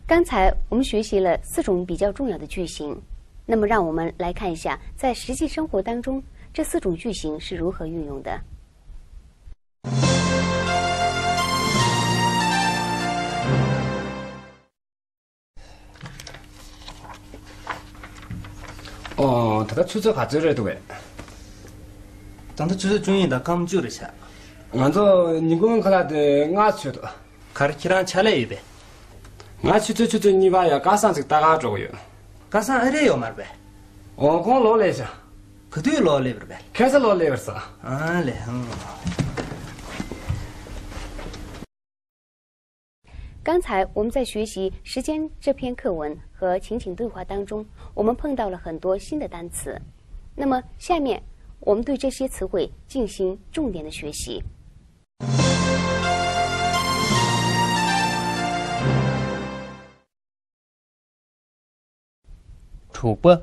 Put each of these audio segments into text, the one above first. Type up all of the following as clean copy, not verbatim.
刚才我们学习了4种比较重要的句型，那么让我们来看一下，在实际生活当中，这4种句型是如何运用的。他出租还走这多哎。当他就是中意的刚就的钱。俺这你公可来的俺去的。卡着其他钱来一呗。俺去这你把呀赶上这大家找有。赶上二来要买呗。光老来些。可对老来边呗。开始老来边是。来。刚才我们在学习《时间》这篇课文和情景对话当中，我们碰到了很多新的单词。那么下面我们对这些词汇进行重点的学习。楚播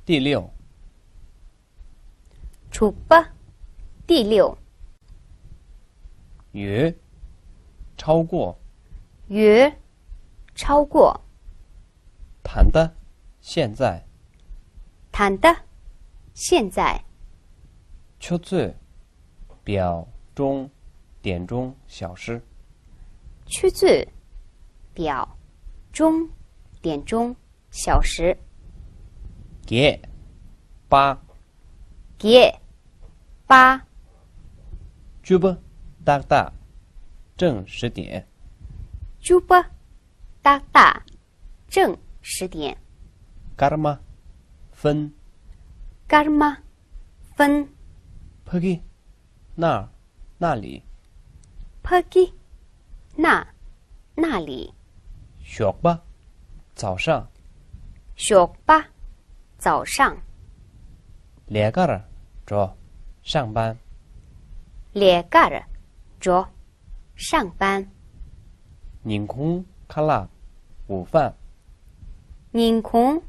第6。楚播第6。约超过。约超过。谈的现在。谈的现在。出自表中点钟小时。出自表中点钟小时。给8。给8。就不大大正10点。就不大大正10点。karma分。karma分。pergi那里。pergi那里。学吧早上。学吧早上。2个着上班。2个着上班。宁空卡拉午饭。宁空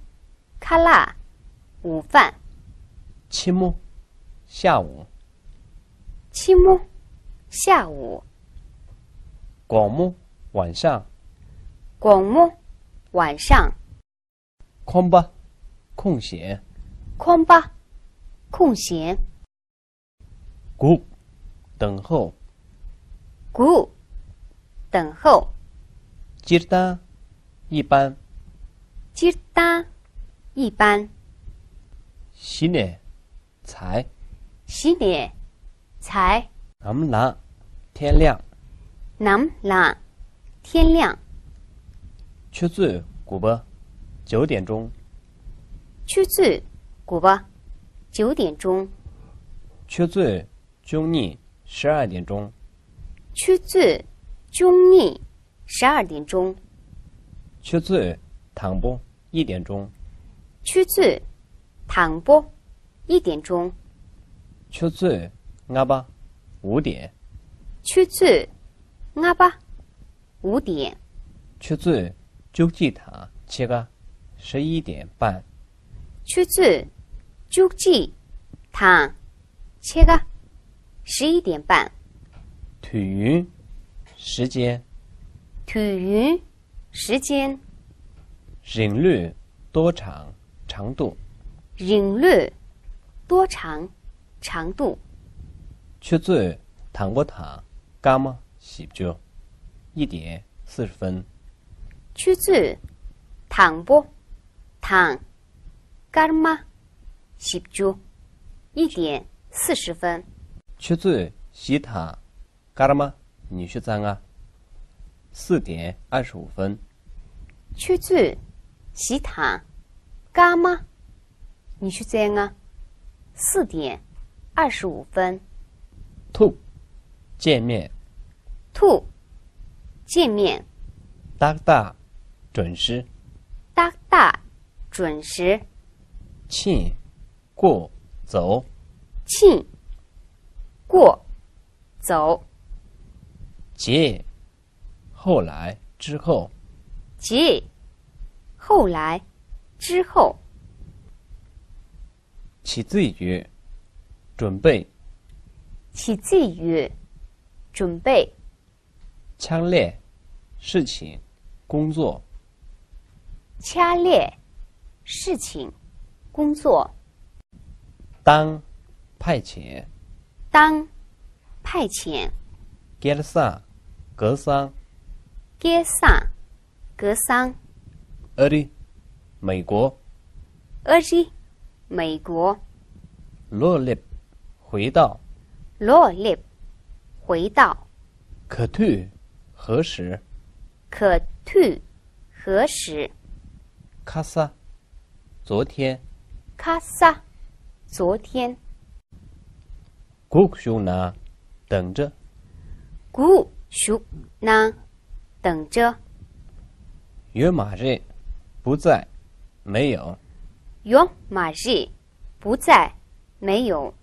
卡拉午饭。期末下午。期末下午。广末晚上。广末晚上。空吧空闲。空吧空闲。鼓等候。鼓等候。接单一般。接单一般。洗脸才。洗脸才。咱俩天亮。咱俩天亮。出自古巴9点钟。出自古巴9点钟。出自中立12点钟。出自中立12点钟。出自唐波1点钟。出自唐波1点钟。出自阿巴5点。出自阿巴5点。出自洲际塔7个11点半。出自洲际塔7个11点半。体育时间。体育时间。人率多长长度。人率多长长度。出自唐波塔伽马10就1点40分。出自唐波塔伽马10就1点40分。出自西塔伽马23啊4点25分。出自西塔伽马23啊4点25分。兔见面。兔见面。大大准时。大大准时。庆过走。庆过走。节后来之后。节后来之后。起自于准备。起自于准备。强烈事情工作掐列，事情，工作。当，派遣。当，派遣。Gelsa，格桑。街上，格桑。Eri，美国。Eri，美国。Lolip，回到。Lolip，回到。Ketu，何时。Ketu，何时。Kasa，昨天。Kasa，昨天。Gukshuna，等着。Gushuna，等着。约马日，不在，没有。约马日，不在，没有。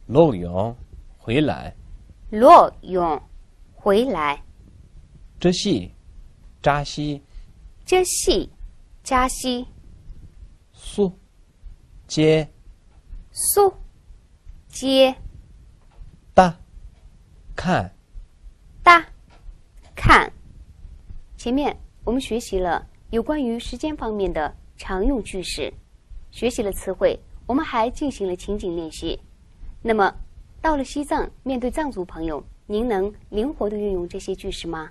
洛勇，回来。洛勇，回来。这戏，扎西。这戏，扎西。苏，接。苏，接。大，看。大，看。前面我们学习了有关于时间方面的常用句式，学习了词汇，我们还进行了情景练习。那么到了西藏，面对藏族朋友，您能灵活地运用这些句式吗？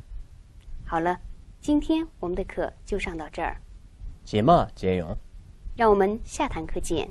好了，今天我们的课就上到这儿，节嘛节勇。让我们下堂课见。